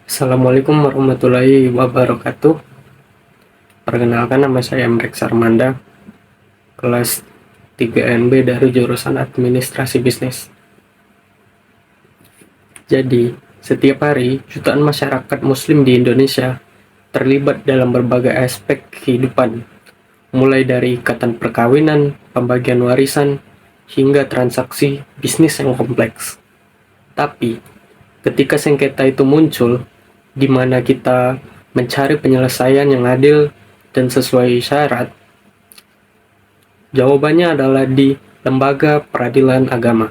Assalamualaikum warahmatullahi wabarakatuh. Perkenalkan, nama saya Emrek Sarmanda, kelas 3NB dari jurusan Administrasi Bisnis. Jadi, setiap hari jutaan masyarakat muslim di Indonesia terlibat dalam berbagai aspek kehidupan, mulai dari ikatan perkawinan, pembagian warisan, hingga transaksi bisnis yang kompleks. Tapi, ketika sengketa itu muncul, di mana kita mencari penyelesaian yang adil dan sesuai syarat, jawabannya adalah di Lembaga Peradilan Agama.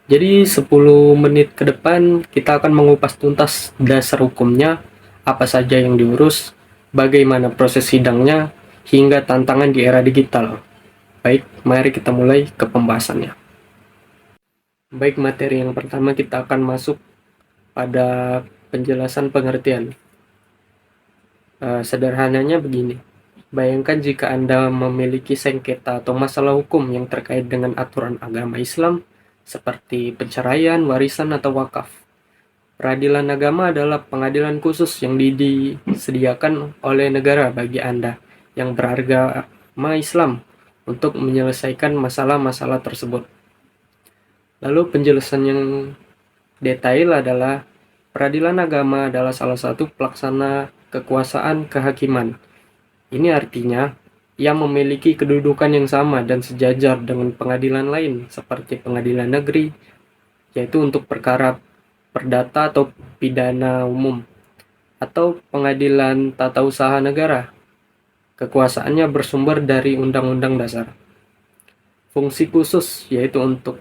Jadi 10 menit ke depan kita akan mengupas tuntas dasar hukumnya, apa saja yang diurus, bagaimana proses sidangnya, hingga tantangan di era digital. Baik, mari kita mulai ke pembahasannya. Baik, materi yang pertama kita akan masuk pada penjelasan pengertian. Sederhananya begini. Bayangkan jika Anda memiliki sengketa atau masalah hukum yang terkait dengan aturan agama Islam, seperti perceraian, warisan, atau wakaf. Peradilan agama adalah pengadilan khusus yang disediakan oleh negara bagi Anda yang beragama Islam untuk menyelesaikan masalah-masalah tersebut. Lalu penjelasan yang detail adalah peradilan agama adalah salah satu pelaksana kekuasaan kehakiman. Ini artinya ia memiliki kedudukan yang sama dan sejajar dengan pengadilan lain seperti pengadilan negeri, yaitu untuk perkara perdata atau pidana umum, atau pengadilan tata usaha negara. Kekuasaannya bersumber dari Undang-Undang Dasar. Fungsi khusus yaitu untuk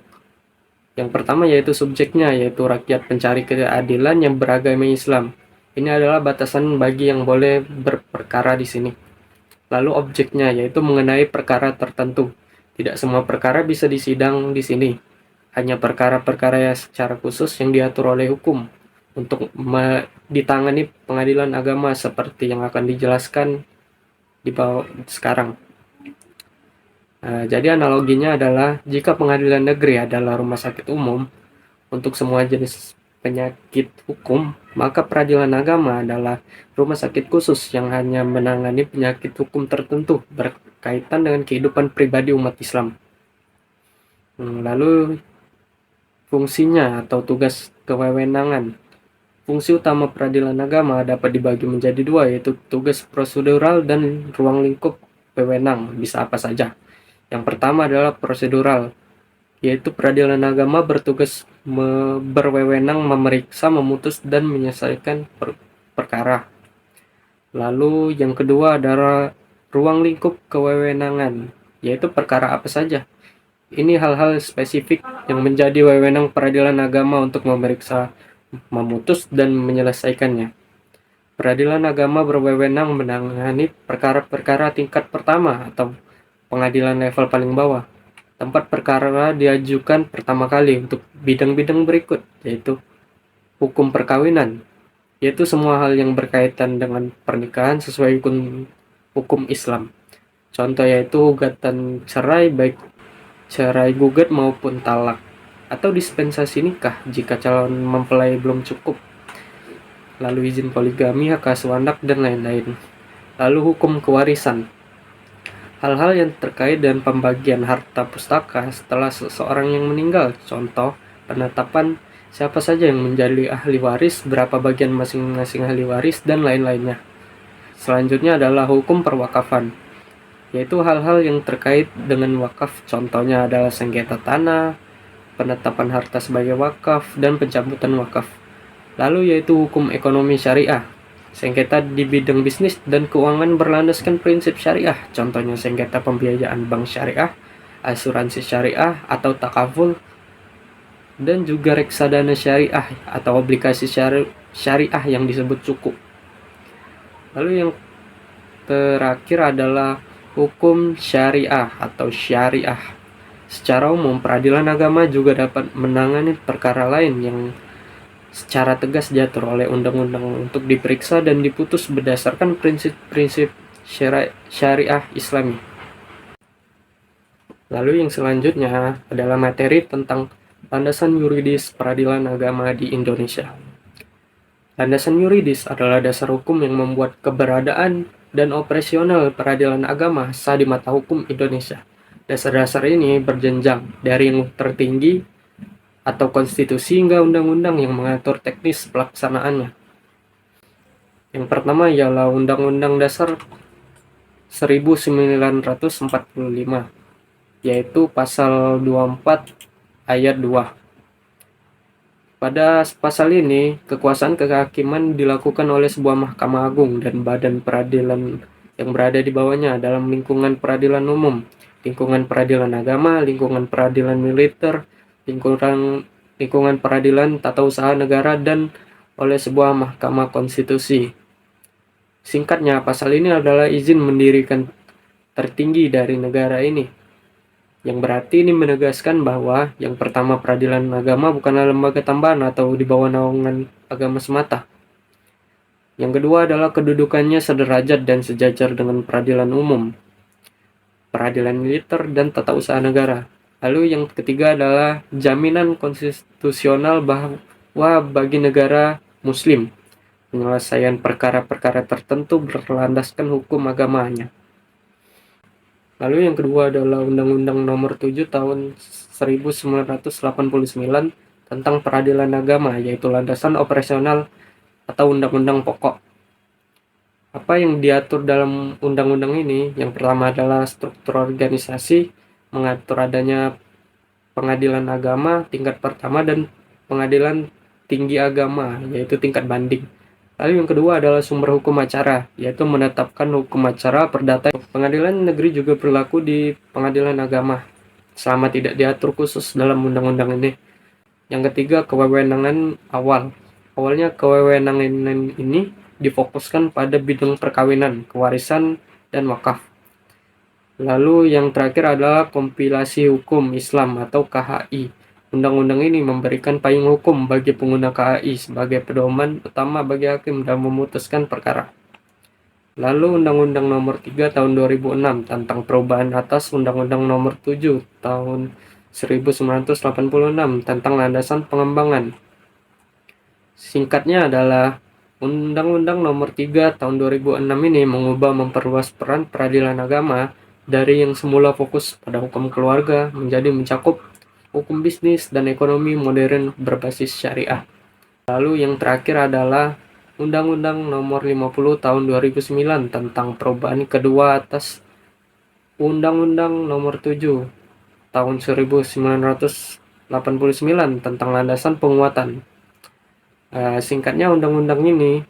yang pertama yaitu subjeknya, yaitu rakyat pencari keadilan yang beragama Islam. Ini adalah batasan bagi yang boleh berperkara di sini. Lalu objeknya yaitu mengenai perkara tertentu. Tidak semua perkara bisa disidang di sini. Hanya perkara-perkara yang secara khusus yang diatur oleh hukum untuk ditangani pengadilan agama seperti yang akan dijelaskan di bawah sekarang. Jadi analoginya adalah jika pengadilan negeri adalah rumah sakit umum untuk semua jenis penyakit hukum, maka peradilan agama adalah rumah sakit khusus yang hanya menangani penyakit hukum tertentu berkaitan dengan kehidupan pribadi umat Islam. Lalu fungsinya atau tugas kewewenangan. Fungsi utama peradilan agama dapat dibagi menjadi dua, yaitu tugas prosedural dan ruang lingkup wewenang, bisa apa saja. Yang pertama adalah prosedural, yaitu peradilan agama bertugas berwewenang memeriksa, memutus, dan menyelesaikan perkara. Lalu yang kedua adalah ruang lingkup kewewenangan, yaitu perkara apa saja. Ini hal-hal spesifik yang menjadi wewenang peradilan agama untuk memeriksa, memutus, dan menyelesaikannya. Peradilan agama berwewenang menangani perkara-perkara tingkat pertama atau pengadilan level paling bawah. Tempat perkara diajukan pertama kali untuk bidang-bidang berikut, yaitu hukum perkawinan, yaitu semua hal yang berkaitan dengan pernikahan sesuai hukum Islam. Contoh yaitu gugatan cerai, baik cerai gugat maupun talak, atau dispensasi nikah jika calon mempelai belum cukup. Lalu izin poligami, hak asuh anak, dan lain-lain. Lalu hukum kewarisan, hal-hal yang terkait dengan pembagian harta pustaka setelah seseorang yang meninggal. Contoh, penetapan siapa saja yang menjadi ahli waris, berapa bagian masing-masing ahli waris, dan lain-lainnya. Selanjutnya adalah hukum perwakafan, yaitu hal-hal yang terkait dengan wakaf. Contohnya adalah sengketa tanah, penetapan harta sebagai wakaf, dan pencabutan wakaf. Lalu yaitu hukum ekonomi syariah, sengketa di bidang bisnis dan keuangan berlandaskan prinsip syariah, contohnya sengketa pembiayaan bank syariah, asuransi syariah atau takaful, dan juga reksadana syariah atau obligasi syariah yang disebut sukuk. Lalu yang terakhir adalah hukum syariah atau syariah. Secara umum, peradilan agama juga dapat menangani perkara lain yang secara tegas diatur oleh undang-undang untuk diperiksa dan diputus berdasarkan prinsip-prinsip syariah Islami. Lalu yang selanjutnya adalah materi tentang landasan yuridis peradilan agama di Indonesia. Landasan yuridis adalah dasar hukum yang membuat keberadaan dan operasional peradilan agama sah di mata hukum Indonesia. Dasar-dasar ini berjenjang dari yang tertinggi atau konstitusi hingga undang-undang yang mengatur teknis pelaksanaannya. Yang pertama ialah Undang-Undang Dasar 1945, yaitu pasal 24 ayat 2. Pada pasal ini, kekuasaan kehakiman dilakukan oleh sebuah Mahkamah Agung dan badan peradilan yang berada di bawahnya dalam lingkungan peradilan umum, lingkungan peradilan agama, lingkungan peradilan militer, lingkungan peradilan tata usaha negara, dan oleh sebuah Mahkamah Konstitusi. Singkatnya, pasal ini adalah izin mendirikan tertinggi dari negara ini, yang berarti ini menegaskan bahwa yang pertama, peradilan agama bukanlah lembaga tambahan atau di bawah naungan agama semata. Yang kedua adalah kedudukannya sederajat dan sejajar dengan peradilan umum, peradilan militer, dan tata usaha negara. Lalu yang ketiga adalah jaminan konstitusional bahwa bagi negara Muslim, penyelesaian perkara-perkara tertentu berlandaskan hukum agamanya. Lalu yang kedua adalah Undang-Undang Nomor 7 Tahun 1989 tentang peradilan agama, yaitu landasan operasional atau undang-undang pokok. Apa yang diatur dalam undang-undang ini? Yang pertama adalah struktur organisasi, mengatur adanya pengadilan agama tingkat pertama dan pengadilan tinggi agama, yaitu tingkat banding. Lalu yang kedua adalah sumber hukum acara, yaitu menetapkan hukum acara perdata. Pengadilan negeri juga berlaku di pengadilan agama, selama tidak diatur khusus dalam undang-undang ini. Yang ketiga, kewenangan awal. Awalnya kewenangan ini difokuskan pada bidang perkawinan, kewarisan, dan wakaf. Lalu yang terakhir adalah kompilasi hukum Islam atau KHI. Undang-undang ini memberikan payung hukum bagi pengguna KHI sebagai pedoman utama bagi hakim dalam memutuskan perkara. Lalu Undang-Undang Nomor 3 Tahun 2006 tentang perubahan atas Undang-Undang Nomor 7 Tahun 1986 tentang landasan pengembangan. Singkatnya adalah Undang-Undang Nomor 3 Tahun 2006 ini mengubah memperluas peran peradilan agama dari yang semula fokus pada hukum keluarga menjadi mencakup hukum bisnis dan ekonomi modern berbasis syariah. Lalu yang terakhir adalah Undang-Undang Nomor 50 Tahun 2009 tentang perubahan kedua atas Undang-Undang Nomor 7 Tahun 1989 tentang landasan penguatan. Singkatnya, undang-undang ini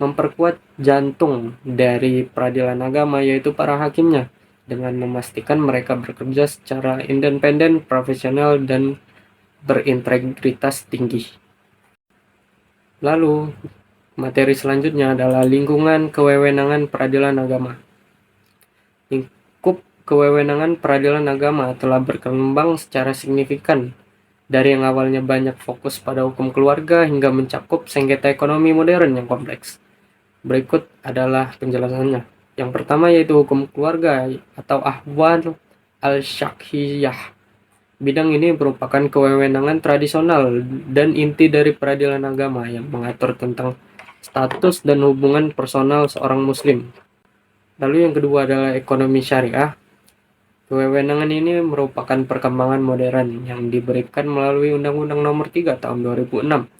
memperkuat jantung dari peradilan agama, yaitu para hakimnya, dengan memastikan mereka bekerja secara independen, profesional, dan berintegritas tinggi. Lalu, materi selanjutnya adalah lingkungan kewewenangan peradilan agama. Lingkup kewewenangan peradilan agama telah berkembang secara signifikan dari yang awalnya banyak fokus pada hukum keluarga hingga mencakup sengketa ekonomi modern yang kompleks. Berikut adalah penjelasannya. Yang pertama yaitu hukum keluarga atau ahwal al-syakhsiyah. Bidang ini merupakan kewewenangan tradisional dan inti dari peradilan agama yang mengatur tentang status dan hubungan personal seorang muslim. Lalu yang kedua adalah ekonomi syariah. Kewewenangan ini merupakan perkembangan modern yang diberikan melalui Undang-Undang Nomor 3 Tahun 2006.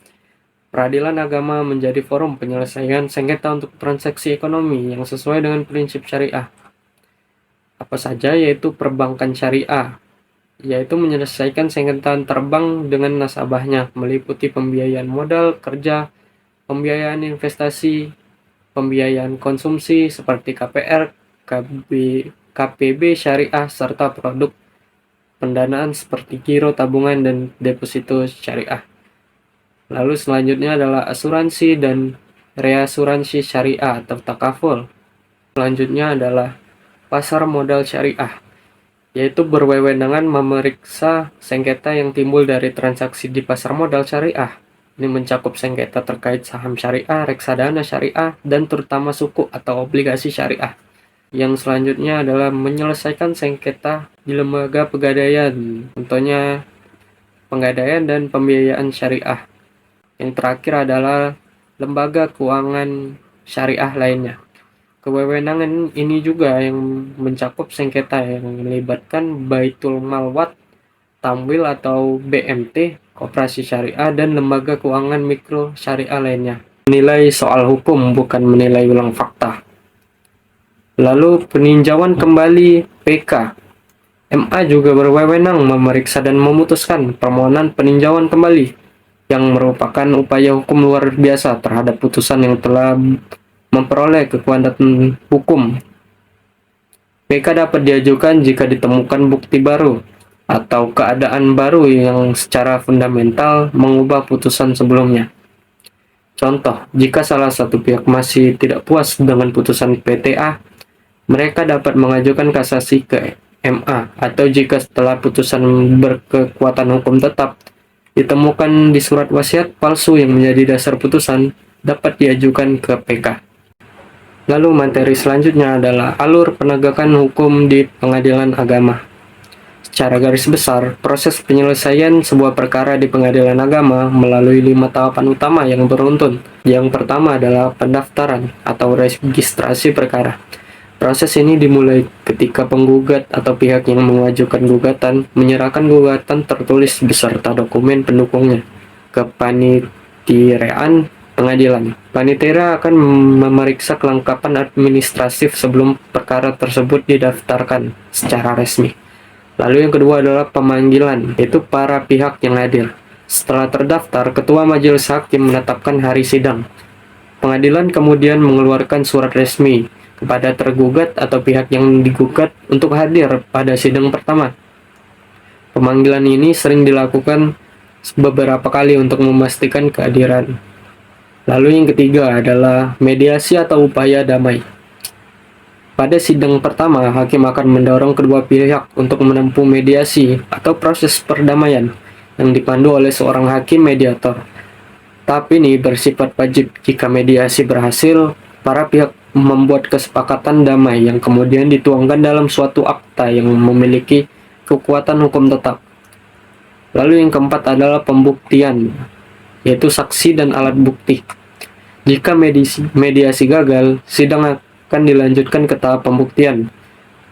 Peradilan agama menjadi forum penyelesaian sengketa untuk transaksi ekonomi yang sesuai dengan prinsip syariah. Apa saja? Yaitu perbankan syariah, yaitu menyelesaikan sengketa terbang dengan nasabahnya, meliputi pembiayaan modal kerja, pembiayaan investasi, pembiayaan konsumsi seperti KPR, KPB syariah, serta produk pendanaan seperti giro, tabungan, dan deposito syariah. Lalu selanjutnya adalah asuransi dan reasuransi syariah atau takaful. Selanjutnya adalah pasar modal syariah, yaitu berwewenangan memeriksa sengketa yang timbul dari transaksi di pasar modal syariah. Ini mencakup sengketa terkait saham syariah, reksadana syariah, dan terutama suku atau obligasi syariah. Yang selanjutnya adalah menyelesaikan sengketa di lembaga pegadaian, contohnya penggadaian dan pembiayaan syariah. Yang terakhir adalah lembaga keuangan syariah lainnya. Kewenangan ini juga yang mencakup sengketa yang melibatkan Baitul Mal Waqf, Tamwil atau BMT, koperasi syariah, dan lembaga keuangan mikro syariah lainnya. Menilai soal hukum, bukan menilai ulang fakta. Lalu peninjauan kembali PK. MA juga berwenang memeriksa dan memutuskan permohonan peninjauan kembali yang merupakan upaya hukum luar biasa terhadap putusan yang telah memperoleh kekuatan hukum. PK dapat diajukan jika ditemukan bukti baru atau keadaan baru yang secara fundamental mengubah putusan sebelumnya. Contoh, jika salah satu pihak masih tidak puas dengan putusan PTA, mereka dapat mengajukan kasasi ke MA, atau jika setelah putusan berkekuatan hukum tetap ditemukan di surat wasiat palsu yang menjadi dasar putusan, dapat diajukan ke PK. Lalu materi selanjutnya adalah alur penegakan hukum di pengadilan agama. Secara garis besar, proses penyelesaian sebuah perkara di pengadilan agama melalui 5 tahapan utama yang beruntun. Yang pertama adalah pendaftaran atau registrasi perkara. Proses ini dimulai ketika penggugat atau pihak yang mengajukan gugatan menyerahkan gugatan tertulis beserta dokumen pendukungnya ke panitiaan pengadilan. Panitera akan memeriksa kelengkapan administratif sebelum perkara tersebut didaftarkan secara resmi. Lalu yang kedua adalah pemanggilan, yaitu para pihak yang hadir. Setelah terdaftar, Ketua Majelis Hakim menetapkan hari sidang. Pengadilan kemudian mengeluarkan surat resmi kepada tergugat atau pihak yang digugat untuk hadir pada sidang pertama. Pemanggilan ini sering dilakukan beberapa kali untuk memastikan kehadiran. Lalu yang ketiga adalah mediasi atau upaya damai. Pada sidang pertama, hakim akan mendorong kedua pihak untuk menempuh mediasi atau proses perdamaian yang dipandu oleh seorang hakim mediator. Tahap ini bersifat wajib. Jika mediasi berhasil, para pihak membuat kesepakatan damai yang kemudian dituangkan dalam suatu akta yang memiliki kekuatan hukum tetap. Lalu yang keempat adalah pembuktian, yaitu saksi dan alat bukti. Jika mediasi gagal, sidang akan dilanjutkan ke tahap pembuktian,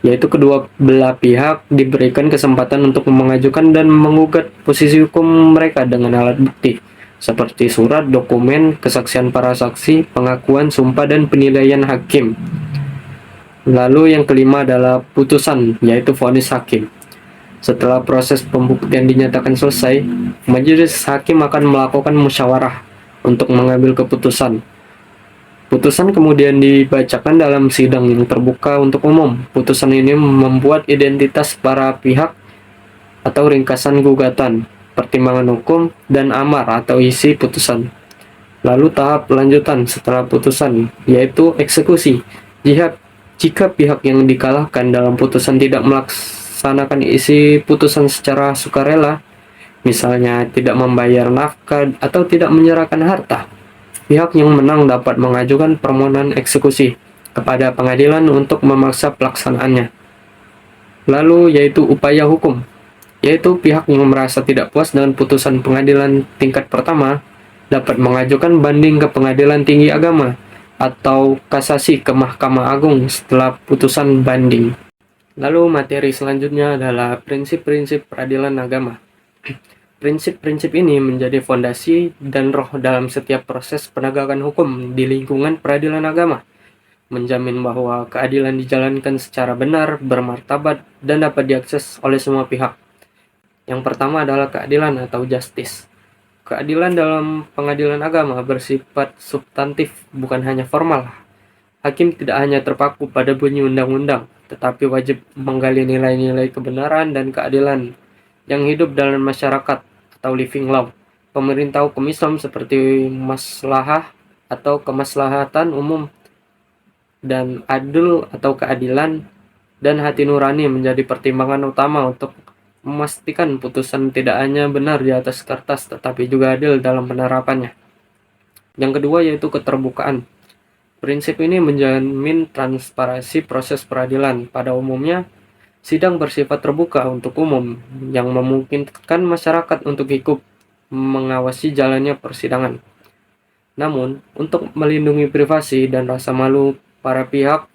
yaitu kedua belah pihak diberikan kesempatan untuk mengajukan dan mengugat posisi hukum mereka dengan alat bukti, seperti surat, dokumen, kesaksian para saksi, pengakuan, sumpah, dan penilaian hakim. Lalu yang kelima adalah putusan, yaitu vonis hakim. Setelah proses pembuktian dinyatakan selesai, majelis hakim akan melakukan musyawarah untuk mengambil keputusan. Putusan kemudian dibacakan dalam sidang yang terbuka untuk umum. Putusan ini membuat identitas para pihak atau ringkasan gugatan, pertimbangan hukum, dan amar atau isi putusan. Lalu tahap lanjutan setelah putusan, yaitu eksekusi. Jika pihak yang dikalahkan dalam putusan tidak melaksanakan isi putusan secara sukarela, misalnya tidak membayar nafkah atau tidak menyerahkan harta, pihak yang menang dapat mengajukan permohonan eksekusi kepada pengadilan untuk memaksa pelaksanaannya. Lalu yaitu upaya hukum, yaitu pihak yang merasa tidak puas dengan putusan pengadilan tingkat pertama dapat mengajukan banding ke pengadilan tinggi agama atau kasasi ke Mahkamah Agung setelah putusan banding. Lalu materi selanjutnya adalah prinsip-prinsip peradilan agama. Prinsip-prinsip ini menjadi fondasi dan roh dalam setiap proses penegakan hukum di lingkungan peradilan agama, menjamin bahwa keadilan dijalankan secara benar, bermartabat, dan dapat diakses oleh semua pihak. Yang pertama adalah keadilan atau justice. Keadilan dalam pengadilan agama bersifat substantif, bukan hanya formal. Hakim tidak hanya terpaku pada bunyi undang-undang, tetapi wajib menggali nilai-nilai kebenaran dan keadilan yang hidup dalam masyarakat atau living law. Pemerintah hukum Islam seperti maslahah atau kemaslahatan umum dan adil atau keadilan dan hati nurani menjadi pertimbangan utama untuk memastikan putusan tidak hanya benar di atas kertas tetapi juga adil dalam penerapannya. Yang kedua yaitu keterbukaan. Prinsip ini menjamin transparansi proses peradilan. Pada umumnya, sidang bersifat terbuka untuk umum yang memungkinkan masyarakat untuk ikut mengawasi jalannya persidangan. Namun, untuk melindungi privasi dan rasa malu para pihak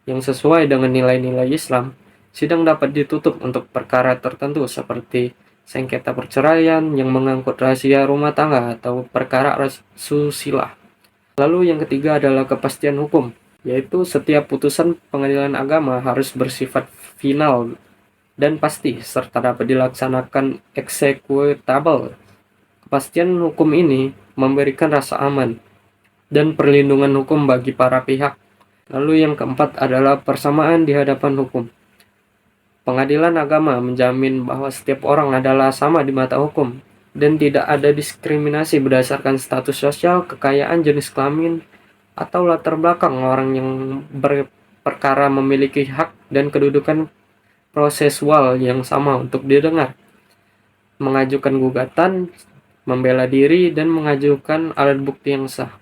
yang sesuai dengan nilai-nilai Islam, sidang dapat ditutup untuk perkara tertentu seperti sengketa perceraian yang mengangkut rahasia rumah tangga atau perkara asusila. Lalu yang ketiga adalah kepastian hukum, yaitu setiap putusan pengadilan agama harus bersifat final dan pasti serta dapat dilaksanakan eksekutable. Kepastian hukum ini memberikan rasa aman dan perlindungan hukum bagi para pihak. Lalu yang keempat adalah persamaan di hadapan hukum. Pengadilan agama menjamin bahwa setiap orang adalah sama di mata hukum dan tidak ada diskriminasi berdasarkan status sosial, kekayaan, jenis kelamin, atau latar belakang orang yang berperkara memiliki hak dan kedudukan prosesual yang sama untuk didengar, mengajukan gugatan, membela diri, dan mengajukan alat bukti yang sah.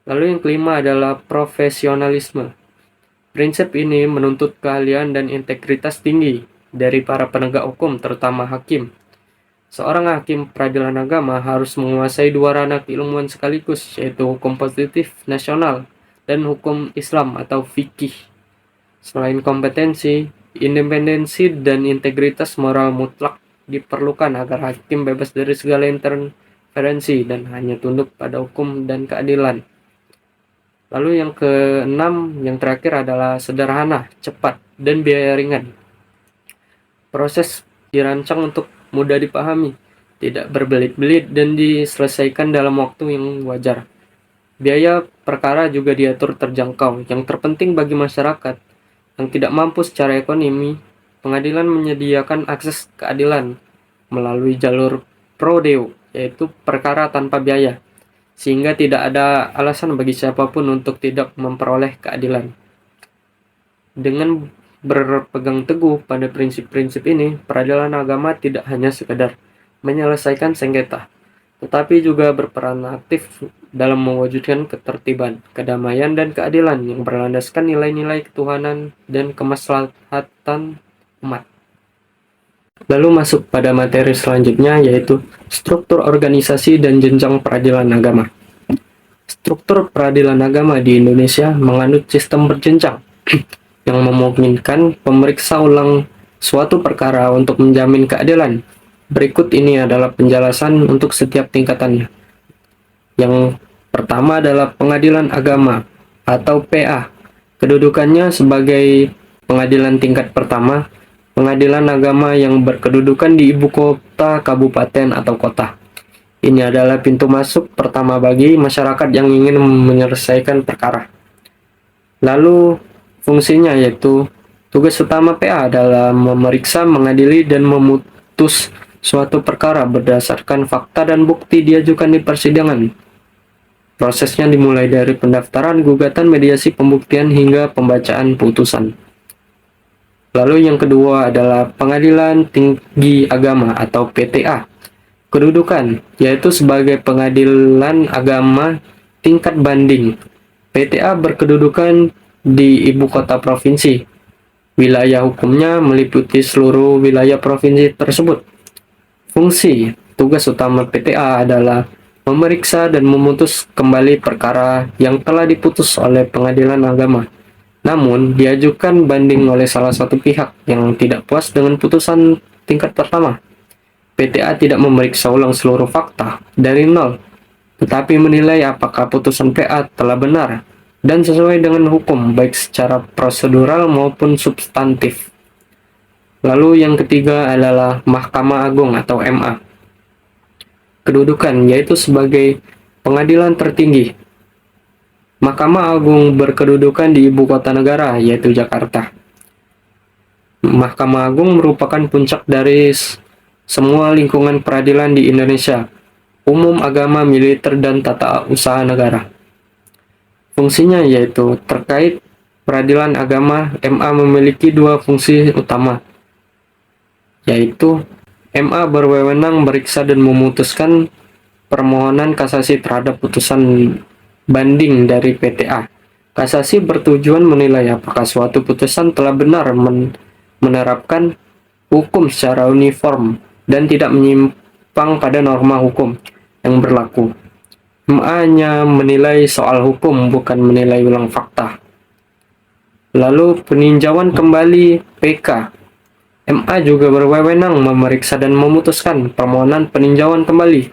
Lalu yang kelima adalah profesionalisme. Prinsip ini menuntut keahlian dan integritas tinggi dari para penegak hukum, terutama hakim. Seorang hakim peradilan agama harus menguasai dua ranah keilmuan sekaligus, yaitu hukum positif nasional dan hukum Islam atau fikih. Selain kompetensi, independensi dan integritas moral mutlak diperlukan agar hakim bebas dari segala interferensi dan hanya tunduk pada hukum dan keadilan. Lalu yang keenam, yang terakhir adalah sederhana, cepat, dan biaya ringan. Proses dirancang untuk mudah dipahami, tidak berbelit-belit, dan diselesaikan dalam waktu yang wajar. Biaya perkara juga diatur terjangkau. Yang terpenting bagi masyarakat yang tidak mampu secara ekonomi, pengadilan menyediakan akses keadilan melalui jalur pro deo, yaitu perkara tanpa biaya, sehingga tidak ada alasan bagi siapapun untuk tidak memperoleh keadilan. Dengan berpegang teguh pada prinsip-prinsip ini, peradilan agama tidak hanya sekedar menyelesaikan sengketa, tetapi juga berperan aktif dalam mewujudkan ketertiban, kedamaian, dan keadilan yang berlandaskan nilai-nilai ketuhanan dan kemaslahatan umat. Lalu masuk pada materi selanjutnya, yaitu struktur organisasi dan jenjang peradilan agama. Struktur peradilan agama di Indonesia menganut sistem berjenjang yang memungkinkan pemeriksa ulang suatu perkara untuk menjamin keadilan. Berikut ini adalah penjelasan untuk setiap tingkatannya. Yang pertama adalah pengadilan agama atau PA. Kedudukannya sebagai pengadilan tingkat pertama, pengadilan agama yang berkedudukan di ibu kota, kabupaten, atau kota. Ini adalah pintu masuk pertama bagi masyarakat yang ingin menyelesaikan perkara. Lalu fungsinya yaitu tugas utama PA adalah memeriksa, mengadili, dan memutus suatu perkara berdasarkan fakta dan bukti diajukan di persidangan. Prosesnya dimulai dari pendaftaran, gugatan, mediasi, pembuktian, hingga pembacaan putusan. Lalu yang kedua adalah Pengadilan Tinggi Agama atau PTA. Kedudukan yaitu sebagai pengadilan agama tingkat banding. PTA berkedudukan di ibu kota provinsi. Wilayah hukumnya meliputi seluruh wilayah provinsi tersebut. Fungsi tugas utama PTA adalah memeriksa dan memutus kembali perkara yang telah diputus oleh pengadilan agama, namun diajukan banding oleh salah satu pihak yang tidak puas dengan putusan tingkat pertama. PTA tidak memeriksa ulang seluruh fakta dari nol, tetapi menilai apakah putusan PA telah benar dan sesuai dengan hukum, baik secara prosedural maupun substantif. Lalu yang ketiga adalah Mahkamah Agung atau MA. Kedudukan yaitu sebagai pengadilan tertinggi. Mahkamah Agung berkedudukan di ibu kota negara, yaitu Jakarta. Mahkamah Agung merupakan puncak dari semua lingkungan peradilan di Indonesia, umum, agama, militer, dan tata usaha negara. Fungsinya yaitu terkait peradilan agama, MA memiliki dua fungsi utama, yaitu MA berwenang meriksa dan memutuskan permohonan kasasi terhadap putusan banding dari PTA. Kasasi bertujuan menilai apakah suatu putusan telah benar menerapkan hukum secara uniform dan tidak menyimpang pada norma hukum yang berlaku. MA hanya menilai soal hukum, bukan menilai ulang fakta. Lalu peninjauan kembali PK. MA juga berwenang memeriksa dan memutuskan permohonan peninjauan kembali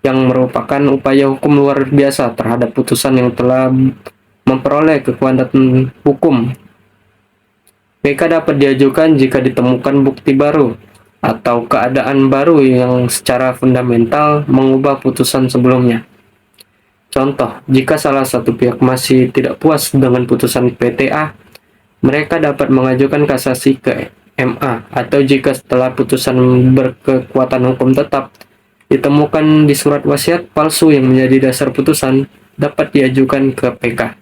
yang merupakan upaya hukum luar biasa terhadap putusan yang telah memperoleh kekuatan hukum. PK dapat diajukan jika ditemukan bukti baru atau keadaan baru yang secara fundamental mengubah putusan sebelumnya. Contoh, jika salah satu pihak masih tidak puas dengan putusan PTA, mereka dapat mengajukan kasasi ke MA, atau jika setelah putusan berkekuatan hukum tetap ditemukan di surat wasiat palsu yang menjadi dasar putusan, dapat diajukan ke PK.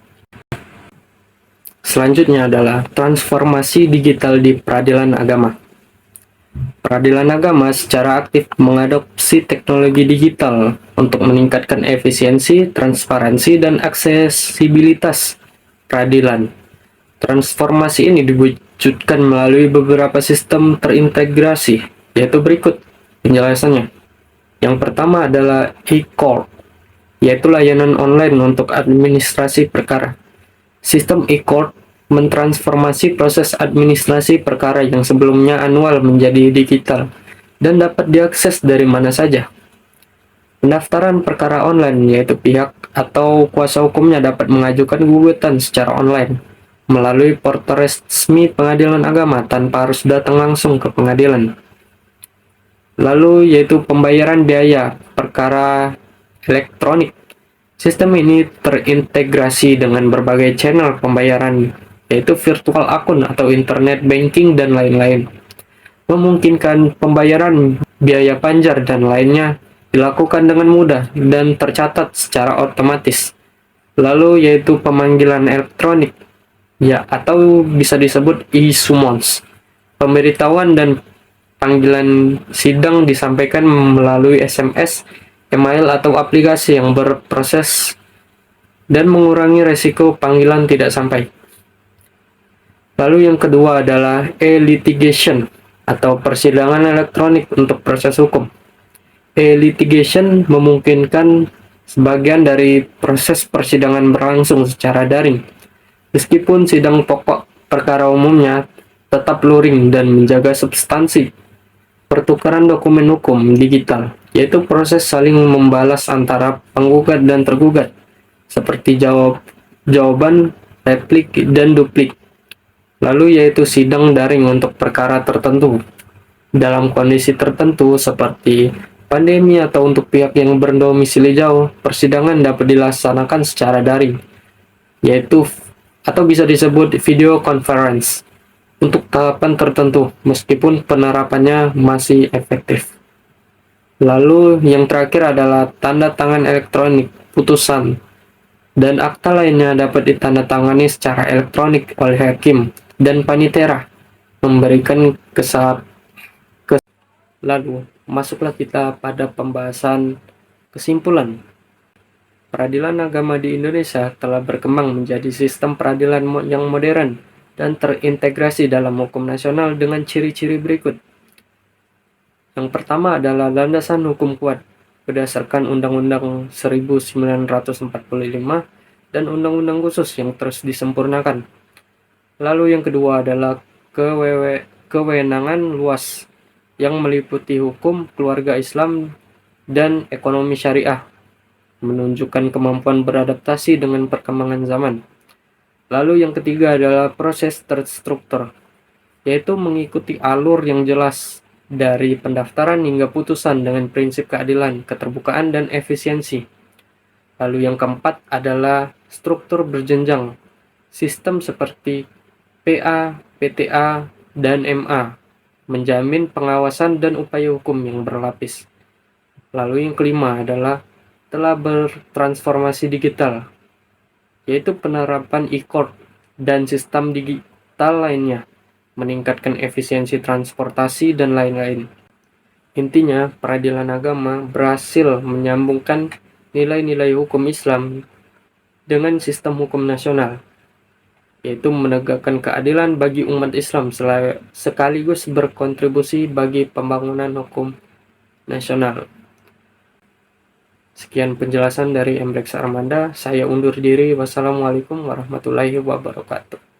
Selanjutnya adalah transformasi digital di peradilan agama. Peradilan agama secara aktif mengadopsi teknologi digital untuk meningkatkan efisiensi, transparansi, dan aksesibilitas peradilan. Transformasi ini diwujudkan melalui beberapa sistem terintegrasi, yaitu berikut penjelasannya. Yang pertama adalah e-court, yaitu layanan online untuk administrasi perkara. Sistem e-court mentransformasi proses administrasi perkara yang sebelumnya manual menjadi digital dan dapat diakses dari mana saja. Pendaftaran perkara online, yaitu pihak atau kuasa hukumnya dapat mengajukan gugatan secara online melalui portal resmi pengadilan agama tanpa harus datang langsung ke pengadilan. Lalu yaitu pembayaran biaya perkara elektronik. Sistem ini terintegrasi dengan berbagai channel pembayaran, yaitu virtual akun atau internet banking dan lain-lain. Memungkinkan pembayaran biaya panjar dan lainnya dilakukan dengan mudah dan tercatat secara otomatis. Lalu yaitu pemanggilan elektronik, ya, atau bisa disebut e-summons. Pemberitahuan dan panggilan sidang disampaikan melalui SMS, email, atau aplikasi yang berproses dan mengurangi resiko panggilan tidak sampai. Lalu yang kedua adalah e-litigation atau persidangan elektronik untuk proses hukum. E-litigation memungkinkan sebagian dari proses persidangan berlangsung secara daring, meskipun sidang pokok perkara umumnya tetap luring dan menjaga substansi. Pertukaran dokumen hukum digital, yaitu proses saling membalas antara penggugat dan tergugat, seperti jawaban, replik, dan duplik. Lalu yaitu sidang daring untuk perkara tertentu. Dalam kondisi tertentu seperti pandemi atau untuk pihak yang berdomisili jauh, persidangan dapat dilaksanakan secara daring, yaitu atau bisa disebut video conference untuk tahapan tertentu, meskipun penerapannya masih efektif. Lalu yang terakhir adalah tanda tangan elektronik, putusan, dan akta lainnya dapat ditandatangani secara elektronik oleh hakim dan panitera, memberikan Lalu, masuklah kita pada pembahasan kesimpulan. Peradilan agama di Indonesia telah berkembang menjadi sistem peradilan yang modern dan terintegrasi dalam hukum nasional dengan ciri-ciri berikut. Yang pertama adalah landasan hukum kuat berdasarkan Undang-Undang 1945 dan Undang-Undang khusus yang terus disempurnakan. Lalu yang kedua adalah kewenangan luas yang meliputi hukum, keluarga Islam, dan ekonomi syariah, menunjukkan kemampuan beradaptasi dengan perkembangan zaman. Lalu yang ketiga adalah proses terstruktur, yaitu mengikuti alur yang jelas dari pendaftaran hingga putusan dengan prinsip keadilan, keterbukaan, dan efisiensi. Lalu yang keempat adalah struktur berjenjang, sistem seperti PA, PTA, dan MA, menjamin pengawasan dan upaya hukum yang berlapis. Lalu yang kelima adalah telah bertransformasi digital, yaitu penerapan e-court dan sistem digital lainnya, meningkatkan efisiensi transportasi dan lain-lain. Intinya, peradilan agama berhasil menyambungkan nilai-nilai hukum Islam dengan sistem hukum nasional, yaitu menegakkan keadilan bagi umat Islam sekaligus berkontribusi bagi pembangunan hukum nasional. Sekian penjelasan dari Embrex Armanda, saya undur diri. Wassalamualaikum warahmatullahi wabarakatuh.